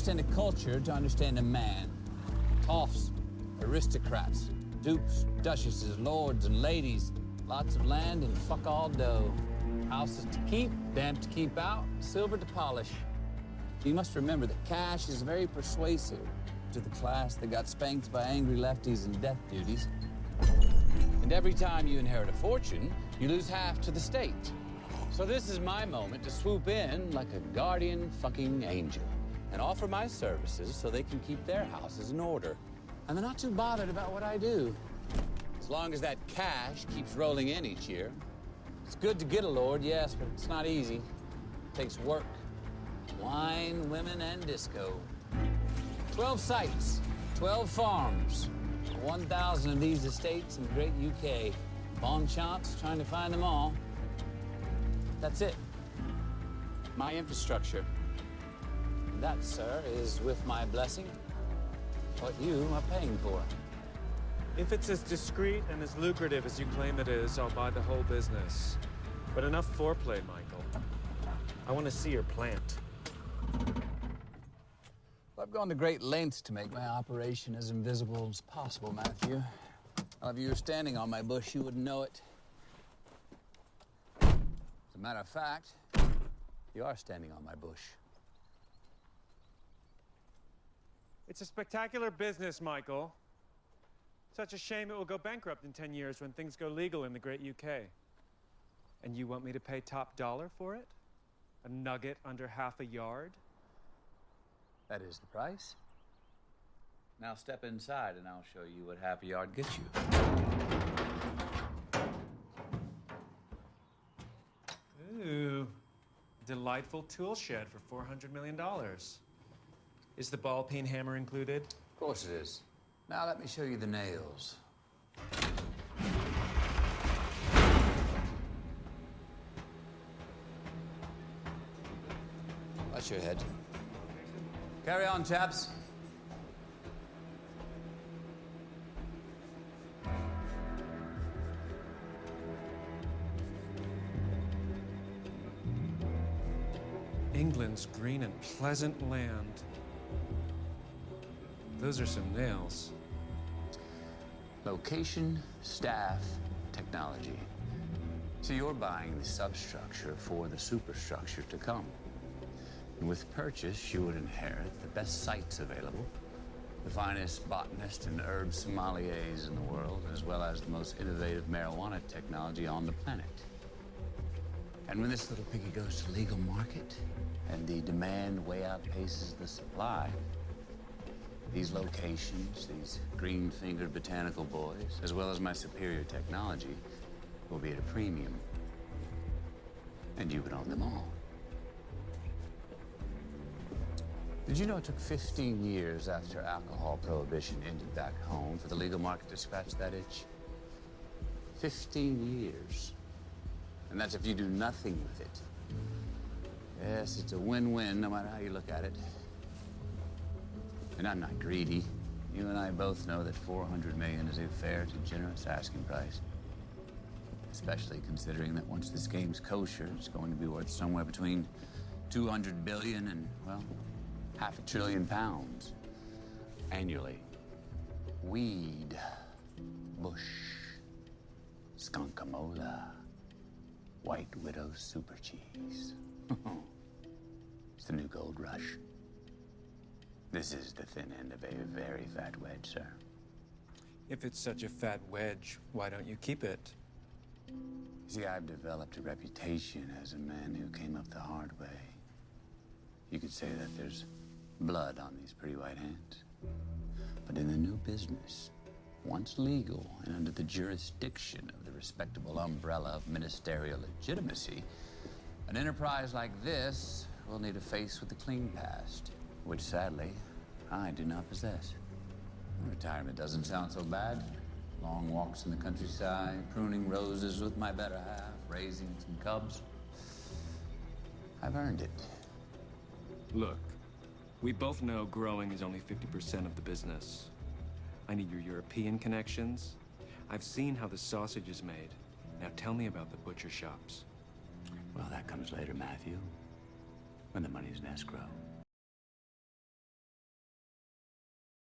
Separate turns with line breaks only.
understand a culture to understand a man. Toffs, aristocrats, dukes, duchesses, lords, and ladies. Lots of land and fuck all dough. Houses to keep, damp to keep out, silver to polish. You must remember that cash is very persuasive to the class that got spanked by angry lefties and death duties. And every time you inherit a fortune, you lose half to the state. So this is my moment to swoop in like a guardian fucking angel and offer my services so they can keep their houses in order. And they're not too bothered about what I do, as long as that cash keeps rolling in each year. It's good to get a lord, yes, but it's not easy. It takes work. Wine, women, and disco. 12 sites, 12 farms, 1,000 of these estates in the great UK. Bon chance trying to find them all. That's it. My infrastructure. And that, sir, is, with my blessing, what you are paying for.
If it's as discreet and as lucrative as you claim it is, I'll buy the whole business. But enough foreplay, Michael. I want to see your plant.
Well, I've gone to great lengths to make my operation as invisible as possible, Matthew. Well, if you were standing on my bush, you wouldn't know it. As a matter of fact, you are standing on my bush.
It's a spectacular business, Michael. Such a shame it will go bankrupt in 10 years when things go legal in the great UK. And you want me to pay top dollar for it? A nugget under half a yard?
That is the price. Now step inside and I'll show you what half a yard gets you.
Ooh, delightful tool shed for $400 million. Is the ball peen hammer included?
Of course it is. Now let me show you the nails. Watch your head. Carry on, chaps.
England's green and pleasant land. Those are some nails.
Location, staff, technology. So you're buying the substructure for the superstructure to come. And with purchase, you would inherit the best sites available, the finest botanists and herb sommeliers in the world, as well as the most innovative marijuana technology on the planet. And when this little piggy goes to legal market and the demand way outpaces the supply, these locations, these green-fingered botanical boys, as well as my superior technology, will be at a premium. And you can own them all. Did you know it took 15 years after alcohol prohibition ended back home for the legal market to scratch that itch? 15 years. And that's if you do nothing with it. Yes, it's a win-win no matter how you look at it. And I'm not greedy. You and I both know that $400 million is a fair to generous asking price. Especially considering that once this game's kosher, it's going to be worth somewhere between 200 billion and, well, £500 billion annually. Weed, bush, skunkamola, White Widow super cheese. It's the new gold rush. This is the thin end of a very fat wedge, sir.
If it's such a fat wedge, why don't you keep it?
See, I've developed a reputation as a man who came up the hard way. You could say that there's blood on these pretty white hands. But in the new business, once legal and under the jurisdiction of the respectable umbrella of ministerial legitimacy, an enterprise like this will need a face with a clean past, which sadly, I do not possess. Retirement doesn't sound so bad. Long walks in the countryside, pruning roses with my better half, raising some cubs. I've earned it.
Look, we both know growing is only 50% of the business. I need your European connections. I've seen how the sausage is made. Now tell me about the butcher shops.
Well, that comes later, Matthew, when the money's in escrow.